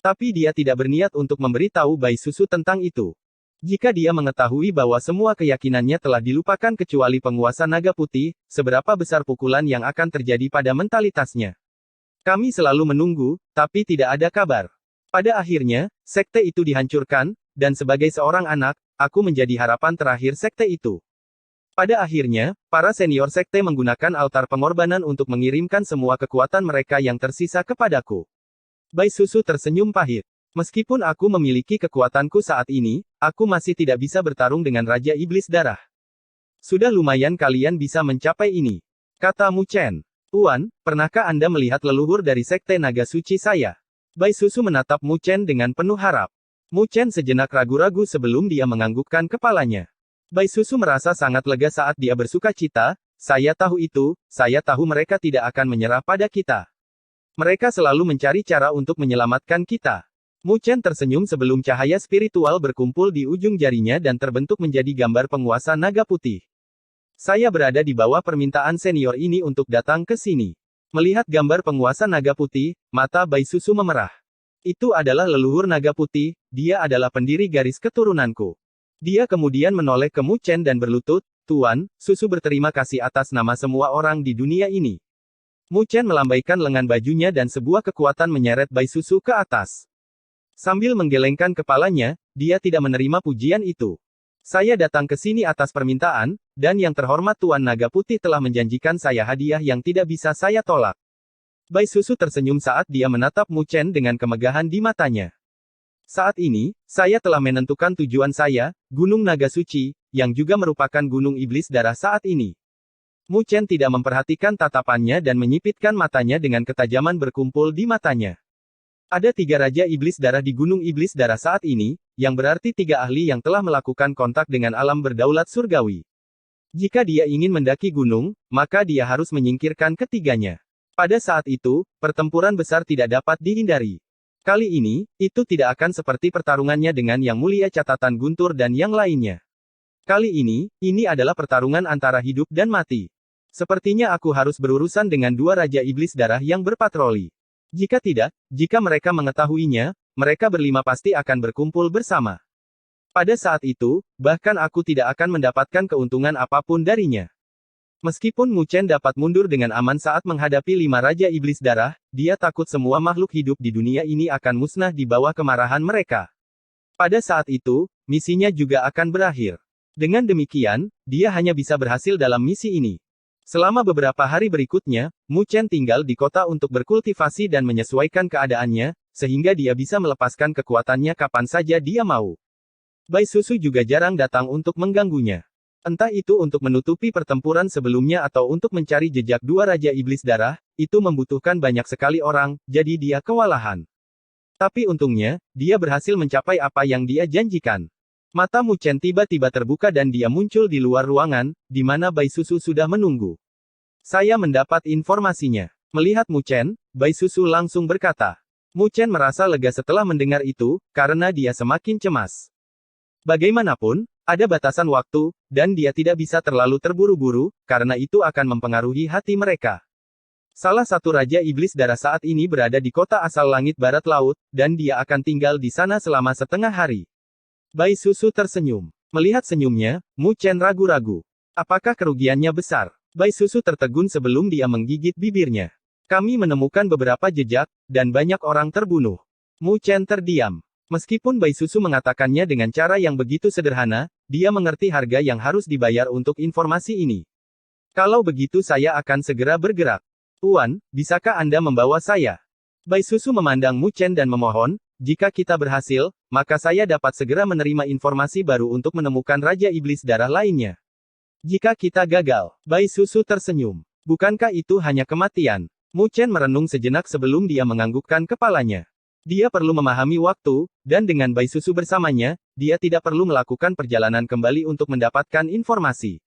Tapi dia tidak berniat untuk memberitahu Bai Susu tentang itu. Jika dia mengetahui bahwa semua keyakinannya telah dilupakan kecuali penguasa naga putih, seberapa besar pukulan yang akan terjadi pada mentalitasnya. Kami selalu menunggu, tapi tidak ada kabar. Pada akhirnya, sekte itu dihancurkan, dan sebagai seorang anak, aku menjadi harapan terakhir sekte itu. Pada akhirnya, para senior sekte menggunakan altar pengorbanan untuk mengirimkan semua kekuatan mereka yang tersisa kepadaku. Bai Susu tersenyum pahit. Meskipun aku memiliki kekuatanku saat ini, aku masih tidak bisa bertarung dengan Raja Iblis Darah. Sudah lumayan kalian bisa mencapai ini. Kata Mu Chen. Tuan, pernahkah Anda melihat leluhur dari Sekte Naga Suci saya? Bai Susu menatap Mu Chen dengan penuh harap. Mu Chen sejenak ragu-ragu sebelum dia menganggukkan kepalanya. Bai Susu merasa sangat lega saat dia bersuka cita, saya tahu itu, saya tahu mereka tidak akan menyerah pada kita. Mereka selalu mencari cara untuk menyelamatkan kita. Mu Chen tersenyum sebelum cahaya spiritual berkumpul di ujung jarinya dan terbentuk menjadi gambar penguasa naga putih. Saya berada di bawah permintaan senior ini untuk datang ke sini. Melihat gambar penguasa naga putih, mata Bai Susu memerah. Itu adalah leluhur naga putih, dia adalah pendiri garis keturunanku. Dia kemudian menoleh ke Mu Chen dan berlutut, Tuan, Susu berterima kasih atas nama semua orang di dunia ini. Mu Chen melambaikan lengan bajunya dan sebuah kekuatan menyeret Bai Susu ke atas. Sambil menggelengkan kepalanya, dia tidak menerima pujian itu. Saya datang ke sini atas permintaan, dan yang terhormat Tuan Naga Putih telah menjanjikan saya hadiah yang tidak bisa saya tolak. Bai Susu tersenyum saat dia menatap Mu Chen dengan kemegahan di matanya. Saat ini, saya telah menentukan tujuan saya, Gunung Naga Suci, yang juga merupakan Gunung Iblis Darah saat ini. Mu Chen tidak memperhatikan tatapannya dan menyipitkan matanya dengan ketajaman berkumpul di matanya. Ada 3 Raja Iblis Darah di Gunung Iblis Darah saat ini, yang berarti 3 ahli yang telah melakukan kontak dengan alam berdaulat surgawi. Jika dia ingin mendaki gunung, maka dia harus menyingkirkan ketiganya. Pada saat itu, pertempuran besar tidak dapat dihindari. Kali ini, itu tidak akan seperti pertarungannya dengan Yang Mulia Catatan Guntur dan yang lainnya. Kali ini adalah pertarungan antara hidup dan mati. Sepertinya aku harus berurusan dengan 2 Raja Iblis Darah yang berpatroli. Jika tidak, jika mereka mengetahuinya, mereka berlima pasti akan berkumpul bersama. Pada saat itu, bahkan aku tidak akan mendapatkan keuntungan apapun darinya. Meskipun Mu Chen dapat mundur dengan aman saat menghadapi 5 Raja Iblis Darah, dia takut semua makhluk hidup di dunia ini akan musnah di bawah kemarahan mereka. Pada saat itu, misinya juga akan berakhir. Dengan demikian, dia hanya bisa berhasil dalam misi ini. Selama beberapa hari berikutnya, Mu Chen tinggal di kota untuk berkultivasi dan menyesuaikan keadaannya, sehingga dia bisa melepaskan kekuatannya kapan saja dia mau. Bai Susu juga jarang datang untuk mengganggunya. Entah itu untuk menutupi pertempuran sebelumnya atau untuk mencari jejak 2 Raja Iblis Darah, itu membutuhkan banyak sekali orang, jadi dia kewalahan. Tapi untungnya, dia berhasil mencapai apa yang dia janjikan. Mata Mu Chen tiba-tiba terbuka dan dia muncul di luar ruangan, di mana Bai Susu sudah menunggu. Saya mendapat informasinya. Melihat Mu Chen, Bai Susu langsung berkata. Mu Chen merasa lega setelah mendengar itu, karena dia semakin cemas. Bagaimanapun, ada batasan waktu, dan dia tidak bisa terlalu terburu-buru, karena itu akan mempengaruhi hati mereka. Salah satu Raja Iblis Darah saat ini berada di kota asal langit barat laut, dan dia akan tinggal di sana selama setengah hari. Bai Susu tersenyum. Melihat senyumnya, Mu Chen ragu-ragu. Apakah kerugiannya besar? Bai Susu tertegun sebelum dia menggigit bibirnya. Kami menemukan beberapa jejak, dan banyak orang terbunuh. Mu Chen terdiam. Meskipun Bai Susu mengatakannya dengan cara yang begitu sederhana, dia mengerti harga yang harus dibayar untuk informasi ini. Kalau begitu saya akan segera bergerak. Tuan, bisakah Anda membawa saya? Bai Susu memandang Mu Chen dan memohon, jika kita berhasil, maka saya dapat segera menerima informasi baru untuk menemukan Raja Iblis Darah lainnya. Jika kita gagal, Bai Susu tersenyum. Bukankah itu hanya kematian? Mu Chen merenung sejenak sebelum dia menganggukkan kepalanya. Dia perlu memahami waktu, dan dengan Bai Susu bersamanya, dia tidak perlu melakukan perjalanan kembali untuk mendapatkan informasi.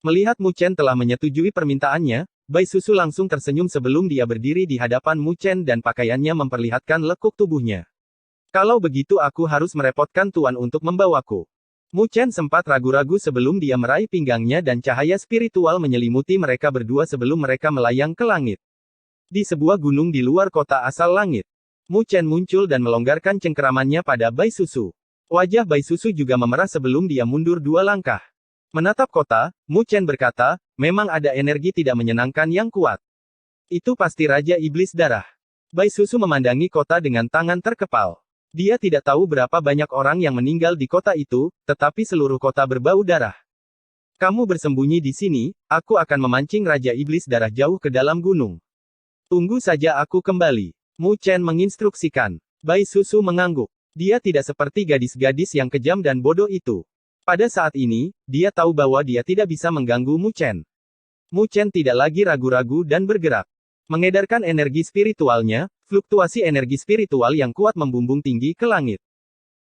Melihat Mu Chen telah menyetujui permintaannya, Bai Susu langsung tersenyum sebelum dia berdiri di hadapan Mu Chen dan pakaiannya memperlihatkan lekuk tubuhnya. Kalau begitu aku harus merepotkan Tuan untuk membawaku. Mu Chen sempat ragu-ragu sebelum dia meraih pinggangnya dan cahaya spiritual menyelimuti mereka berdua sebelum mereka melayang ke langit. Di sebuah gunung di luar kota asal langit, Mu Chen muncul dan melonggarkan cengkeramannya pada Bai Susu. Wajah Bai Susu juga memerah sebelum dia mundur 2 langkah. Menatap kota, Mu Chen berkata, memang ada energi tidak menyenangkan yang kuat. Itu pasti Raja Iblis Darah. Bai Susu memandangi kota dengan tangan terkepal. Dia tidak tahu berapa banyak orang yang meninggal di kota itu, tetapi seluruh kota berbau darah. Kamu bersembunyi di sini, aku akan memancing Raja Iblis Darah jauh ke dalam gunung. Tunggu saja aku kembali. Mu Chen menginstruksikan. Bai Susu mengangguk. Dia tidak seperti gadis-gadis yang kejam dan bodoh itu. Pada saat ini, dia tahu bahwa dia tidak bisa mengganggu Mu Chen. Mu Chen tidak lagi ragu-ragu dan bergerak. Mengedarkan energi spiritualnya, fluktuasi energi spiritual yang kuat membumbung tinggi ke langit.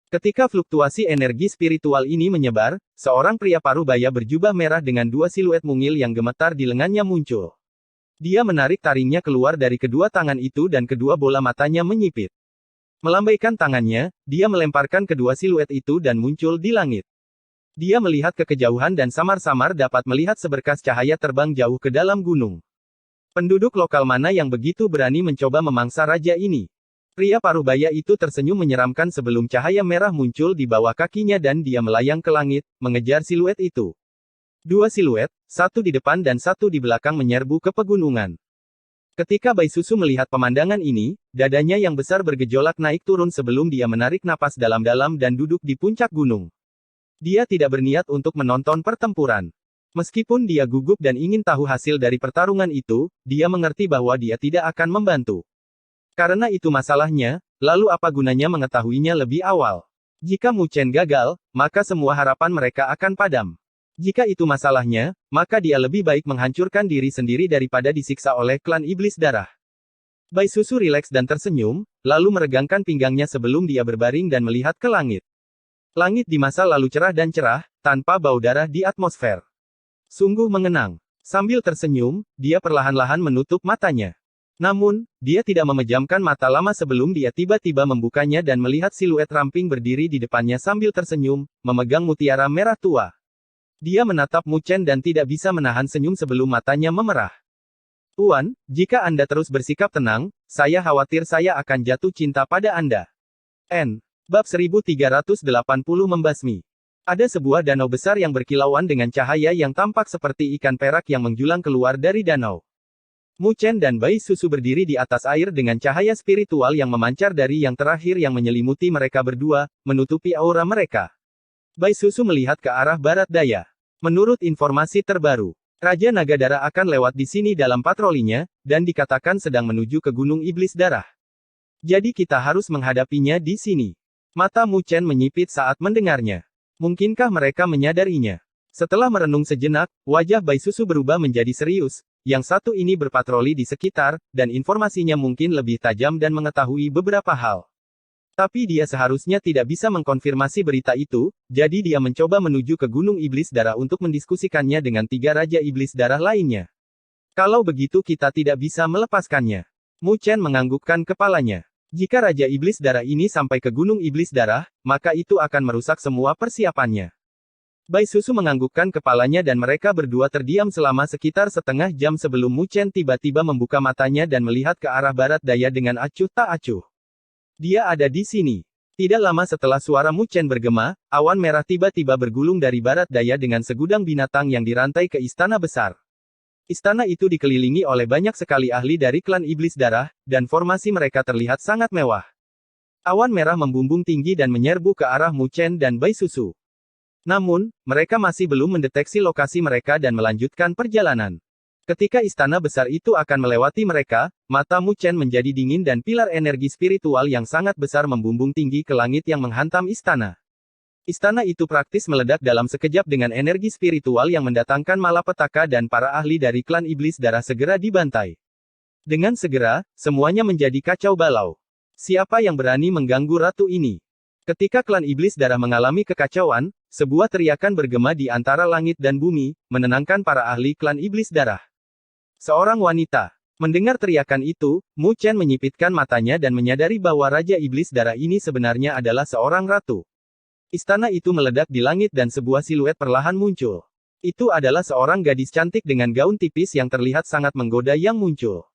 Ketika fluktuasi energi spiritual ini menyebar, seorang pria paruh baya berjubah merah dengan 2 siluet mungil yang gemetar di lengannya muncul. Dia menarik taringnya keluar dari kedua tangan itu dan kedua bola matanya menyipit. Melambaikan tangannya, dia melemparkan kedua siluet itu dan muncul di langit. Dia melihat ke kejauhan dan samar-samar dapat melihat seberkas cahaya terbang jauh ke dalam gunung. Penduduk lokal mana yang begitu berani mencoba memangsa raja ini? Pria parubaya itu tersenyum menyeramkan sebelum cahaya merah muncul di bawah kakinya dan dia melayang ke langit, mengejar siluet itu. Dua siluet, satu di depan dan satu di belakang menyerbu ke pegunungan. Ketika Baisusu melihat pemandangan ini, dadanya yang besar bergejolak naik turun sebelum dia menarik napas dalam-dalam dan duduk di puncak gunung. Dia tidak berniat untuk menonton pertempuran. Meskipun dia gugup dan ingin tahu hasil dari pertarungan itu, dia mengerti bahwa dia tidak akan membantu. Karena itu masalahnya, lalu apa gunanya mengetahuinya lebih awal? Jika Mu Chen gagal, maka semua harapan mereka akan padam. Jika itu masalahnya, maka dia lebih baik menghancurkan diri sendiri daripada disiksa oleh klan iblis darah. Baisusu rileks dan tersenyum, lalu meregangkan pinggangnya sebelum dia berbaring dan melihat ke langit. Langit di masa lalu cerah dan cerah, tanpa bau darah di atmosfer. Sungguh mengenang. Sambil tersenyum, dia perlahan-lahan menutup matanya. Namun, dia tidak memejamkan mata lama sebelum dia tiba-tiba membukanya dan melihat siluet ramping berdiri di depannya sambil tersenyum, memegang mutiara merah tua. Dia menatap Mu Chen dan tidak bisa menahan senyum sebelum matanya memerah. Tuan, jika Anda terus bersikap tenang, saya khawatir saya akan jatuh cinta pada Anda. N. Bab 1380 membasmi. Ada sebuah danau besar yang berkilauan dengan cahaya yang tampak seperti ikan perak yang menjulang keluar dari danau. Mu Chen dan Baisusu berdiri di atas air dengan cahaya spiritual yang memancar dari yang terakhir yang menyelimuti mereka berdua, menutupi aura mereka. Baisusu melihat ke arah barat daya. Menurut informasi terbaru, Raja Nagadara akan lewat di sini dalam patrolinya, dan dikatakan sedang menuju ke Gunung Iblis Darah. Jadi kita harus menghadapinya di sini. Mata Mu Chen menyipit saat mendengarnya. Mungkinkah mereka menyadarinya? Setelah merenung sejenak, wajah Baisusu berubah menjadi serius. Yang satu ini berpatroli di sekitar, dan informasinya mungkin lebih tajam dan mengetahui beberapa hal. Tapi dia seharusnya tidak bisa mengkonfirmasi berita itu, jadi dia mencoba menuju ke Gunung Iblis Darah untuk mendiskusikannya dengan tiga Raja Iblis Darah lainnya. Kalau begitu kita tidak bisa melepaskannya. Mu Chen menganggukkan kepalanya. Jika Raja Iblis Darah ini sampai ke Gunung Iblis Darah, maka itu akan merusak semua persiapannya. Baisusu menganggukkan kepalanya dan mereka berdua terdiam selama sekitar setengah jam sebelum Mu Chen tiba-tiba membuka matanya dan melihat ke arah barat daya dengan acuh tak acuh. Dia ada di sini. Tidak lama setelah suara Mu Chen bergema, awan merah tiba-tiba bergulung dari barat daya dengan segudang binatang yang dirantai ke istana besar. Istana itu dikelilingi oleh banyak sekali ahli dari klan Iblis Darah, dan formasi mereka terlihat sangat mewah. Awan merah membumbung tinggi dan menyerbu ke arah Mu Chen dan Baisusu. Namun, mereka masih belum mendeteksi lokasi mereka dan melanjutkan perjalanan. Ketika istana besar itu akan melewati mereka, mata Mu Chen menjadi dingin dan pilar energi spiritual yang sangat besar membumbung tinggi ke langit yang menghantam istana. Istana itu praktis meledak dalam sekejap dengan energi spiritual yang mendatangkan malapetaka dan para ahli dari klan Iblis Darah segera dibantai. Dengan segera, semuanya menjadi kacau balau. Siapa yang berani mengganggu ratu ini? Ketika klan Iblis Darah mengalami kekacauan, sebuah teriakan bergema di antara langit dan bumi, menenangkan para ahli klan Iblis Darah. Seorang wanita. Mendengar teriakan itu, Mu Chen menyipitkan matanya dan menyadari bahwa Raja Iblis Darah ini sebenarnya adalah seorang ratu. Istana itu meledak di langit dan sebuah siluet perlahan muncul. Itu adalah seorang gadis cantik dengan gaun tipis yang terlihat sangat menggoda yang muncul.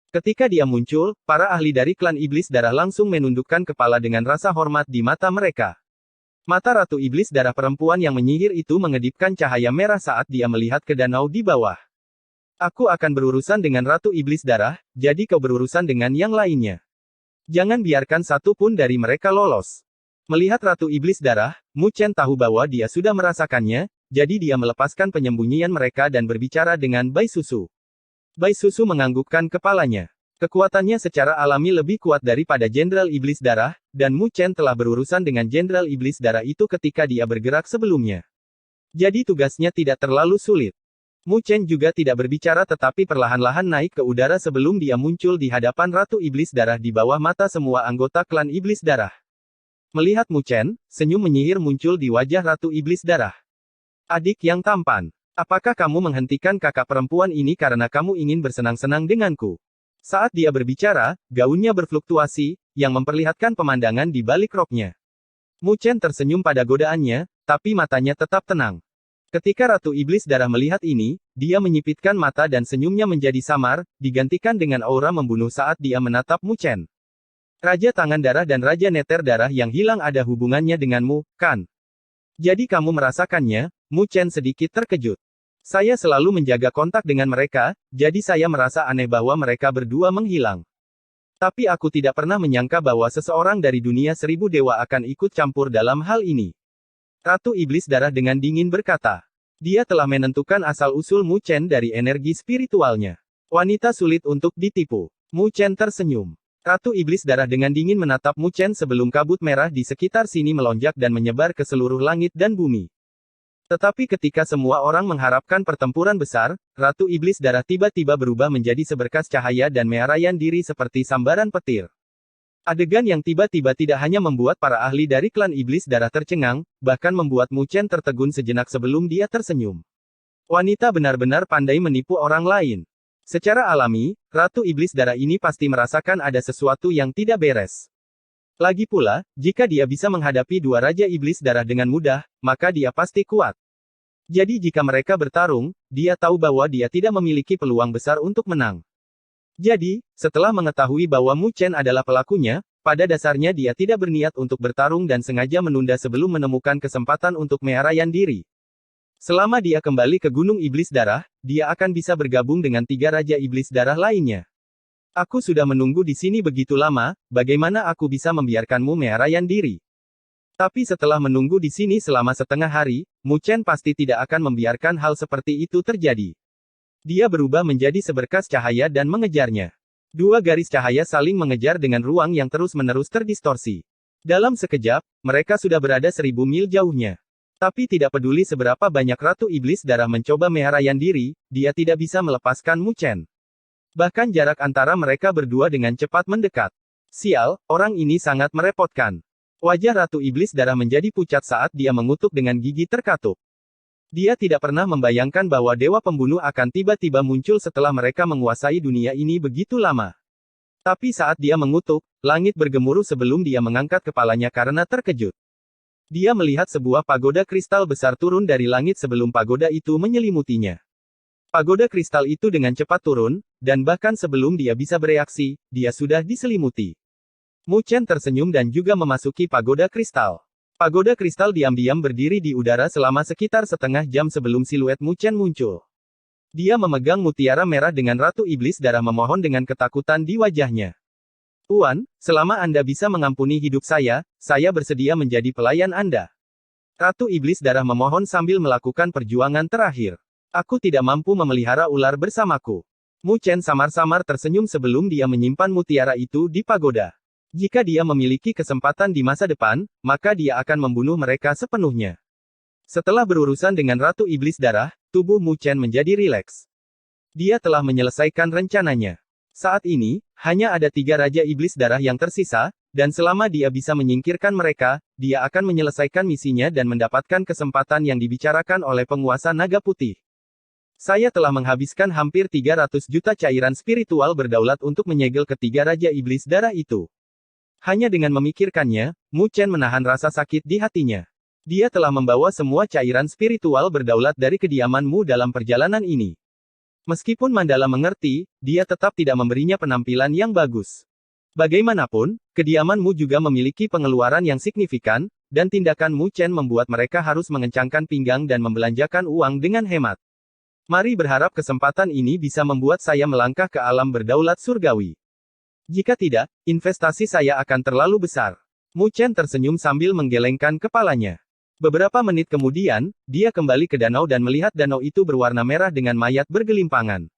Ketika dia muncul, para ahli dari klan Iblis Darah langsung menundukkan kepala dengan rasa hormat di mata mereka. Mata Ratu Iblis Darah perempuan yang menyihir itu mengedipkan cahaya merah saat dia melihat ke danau di bawah. Aku akan berurusan dengan Ratu Iblis Darah, jadi kau berurusan dengan yang lainnya. Jangan biarkan satu pun dari mereka lolos. Melihat Ratu Iblis Darah, Mu Chen tahu bahwa dia sudah merasakannya, jadi dia melepaskan penyembunyian mereka dan berbicara dengan Baisusu. Baisusu menganggukkan kepalanya. Kekuatannya secara alami lebih kuat daripada Jenderal Iblis Darah, dan Mu Chen telah berurusan dengan Jenderal Iblis Darah itu ketika dia bergerak sebelumnya. Jadi tugasnya tidak terlalu sulit. Mu Chen juga tidak berbicara tetapi perlahan-lahan naik ke udara sebelum dia muncul di hadapan Ratu Iblis Darah di bawah mata semua anggota klan Iblis Darah. Melihat Mu Chen, senyum menyihir muncul di wajah Ratu Iblis Darah. Adik yang tampan, apakah kamu menghentikan kakak perempuan ini karena kamu ingin bersenang-senang denganku? Saat dia berbicara, gaunnya berfluktuasi, yang memperlihatkan pemandangan di balik roknya. Mu Chen tersenyum pada godaannya, tapi matanya tetap tenang. Ketika Ratu Iblis Darah melihat ini, dia menyipitkan mata dan senyumnya menjadi samar, digantikan dengan aura membunuh saat dia menatap Mu Chen. Raja Tangan Darah dan Raja Neter Darah yang hilang ada hubungannya denganmu, kan? Jadi kamu merasakannya? Mu Chen sedikit terkejut. Saya selalu menjaga kontak dengan mereka, jadi saya merasa aneh bahwa mereka berdua menghilang. Tapi aku tidak pernah menyangka bahwa seseorang dari dunia 1000 dewa akan ikut campur dalam hal ini. Ratu Iblis Darah dengan dingin berkata. Dia telah menentukan asal-usul Mu Chen dari energi spiritualnya. Wanita sulit untuk ditipu. Mu Chen tersenyum. Ratu Iblis Darah dengan dingin menatap Mu Chen sebelum kabut merah di sekitar sini melonjak dan menyebar ke seluruh langit dan bumi. Tetapi ketika semua orang mengharapkan pertempuran besar, Ratu Iblis Darah tiba-tiba berubah menjadi seberkas cahaya dan mearayan diri seperti sambaran petir. Adegan yang tiba-tiba tidak hanya membuat para ahli dari klan Iblis Darah tercengang, bahkan membuat Mu Chen tertegun sejenak sebelum dia tersenyum. Wanita benar-benar pandai menipu orang lain. Secara alami, Ratu Iblis Darah ini pasti merasakan ada sesuatu yang tidak beres. Lagi pula, jika dia bisa menghadapi dua Raja Iblis Darah dengan mudah, maka dia pasti kuat. Jadi jika mereka bertarung, dia tahu bahwa dia tidak memiliki peluang besar untuk menang. Jadi, setelah mengetahui bahwa Mu Chen adalah pelakunya, pada dasarnya dia tidak berniat untuk bertarung dan sengaja menunda sebelum menemukan kesempatan untuk mearayan diri. Selama dia kembali ke Gunung Iblis Darah, dia akan bisa bergabung dengan 3 Raja Iblis Darah lainnya. Aku sudah menunggu di sini begitu lama, bagaimana aku bisa membiarkanmu mearayan diri? Tapi setelah menunggu di sini selama setengah hari, Mu Chen pasti tidak akan membiarkan hal seperti itu terjadi. Dia berubah menjadi seberkas cahaya dan mengejarnya. 2 garis cahaya saling mengejar dengan ruang yang terus-menerus terdistorsi. Dalam sekejap, mereka sudah berada 1000 mil jauhnya. Tapi tidak peduli seberapa banyak Ratu Iblis Darah mencoba mearayan diri, dia tidak bisa melepaskan Mu Chen. Bahkan jarak antara mereka berdua dengan cepat mendekat. Sial, orang ini sangat merepotkan. Wajah Ratu Iblis Darah menjadi pucat saat dia mengutuk dengan gigi terkatup. Dia tidak pernah membayangkan bahwa Dewa Pembunuh akan tiba-tiba muncul setelah mereka menguasai dunia ini begitu lama. Tapi saat dia mengutuk, langit bergemuruh sebelum dia mengangkat kepalanya karena terkejut. Dia melihat sebuah pagoda kristal besar turun dari langit sebelum pagoda itu menyelimutinya. Pagoda kristal itu dengan cepat turun, dan bahkan sebelum dia bisa bereaksi, dia sudah diselimuti. Mu Chen tersenyum dan juga memasuki pagoda kristal. Pagoda kristal diam-diam berdiri di udara selama sekitar setengah jam sebelum siluet Mu Chen muncul. Dia memegang mutiara merah dengan Ratu Iblis Darah memohon dengan ketakutan di wajahnya. Tuan, selama Anda bisa mengampuni hidup saya bersedia menjadi pelayan Anda. Ratu Iblis Darah memohon sambil melakukan perjuangan terakhir. Aku tidak mampu memelihara ular bersamaku. Mu Chen samar-samar tersenyum sebelum dia menyimpan mutiara itu di pagoda. Jika dia memiliki kesempatan di masa depan, maka dia akan membunuh mereka sepenuhnya. Setelah berurusan dengan Ratu Iblis Darah, tubuh Mu Chen menjadi rileks. Dia telah menyelesaikan rencananya. Saat ini, hanya ada 3 Raja Iblis Darah yang tersisa, dan selama dia bisa menyingkirkan mereka, dia akan menyelesaikan misinya dan mendapatkan kesempatan yang dibicarakan oleh penguasa Naga Putih. Saya telah menghabiskan hampir 300 juta cairan spiritual berdaulat untuk menyegel ketiga Raja Iblis Darah itu. Hanya dengan memikirkannya, Mu Chen menahan rasa sakit di hatinya. Dia telah membawa semua cairan spiritual berdaulat dari kediamanmu dalam perjalanan ini. Meskipun Mandala mengerti, dia tetap tidak memberinya penampilan yang bagus. Bagaimanapun, kediamanmu juga memiliki pengeluaran yang signifikan, dan tindakan Mu Chen membuat mereka harus mengencangkan pinggang dan membelanjakan uang dengan hemat. Mari berharap kesempatan ini bisa membuat saya melangkah ke alam berdaulat surgawi. Jika tidak, investasi saya akan terlalu besar. Mu Chen tersenyum sambil menggelengkan kepalanya. Beberapa menit kemudian, dia kembali ke danau dan melihat danau itu berwarna merah dengan mayat bergelimpangan.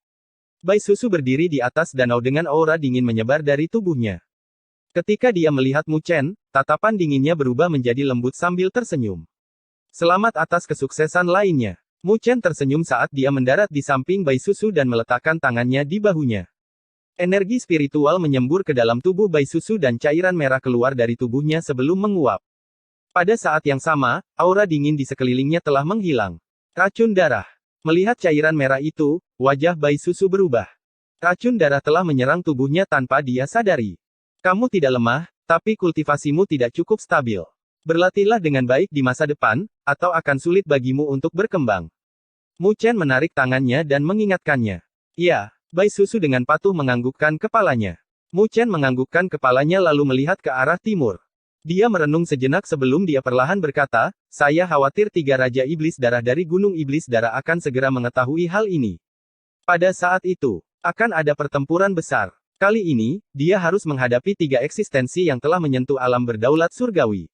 Bai Susu berdiri di atas danau dengan aura dingin menyebar dari tubuhnya. Ketika dia melihat Mu Chen, tatapan dinginnya berubah menjadi lembut sambil tersenyum. Selamat atas kesuksesan lainnya. Mu Chen tersenyum saat dia mendarat di samping Bai Susu dan meletakkan tangannya di bahunya. Energi spiritual menyembur ke dalam tubuh Bai Susu dan cairan merah keluar dari tubuhnya sebelum menguap. Pada saat yang sama, aura dingin di sekelilingnya telah menghilang. Racun darah. Melihat cairan merah itu, wajah Bai Susu berubah. Racun darah telah menyerang tubuhnya tanpa dia sadari. Kamu tidak lemah, tapi kultivasimu tidak cukup stabil. Berlatihlah dengan baik di masa depan, atau akan sulit bagimu untuk berkembang. Mu Chen menarik tangannya dan mengingatkannya. Ya, Bai Susu dengan patuh menganggukkan kepalanya. Mu Chen menganggukkan kepalanya lalu melihat ke arah timur. Dia merenung sejenak sebelum dia perlahan berkata, saya khawatir tiga Raja Iblis Darah dari Gunung Iblis Darah akan segera mengetahui hal ini. Pada saat itu, akan ada pertempuran besar. Kali ini, dia harus menghadapi tiga eksistensi yang telah menyentuh alam berdaulat surgawi.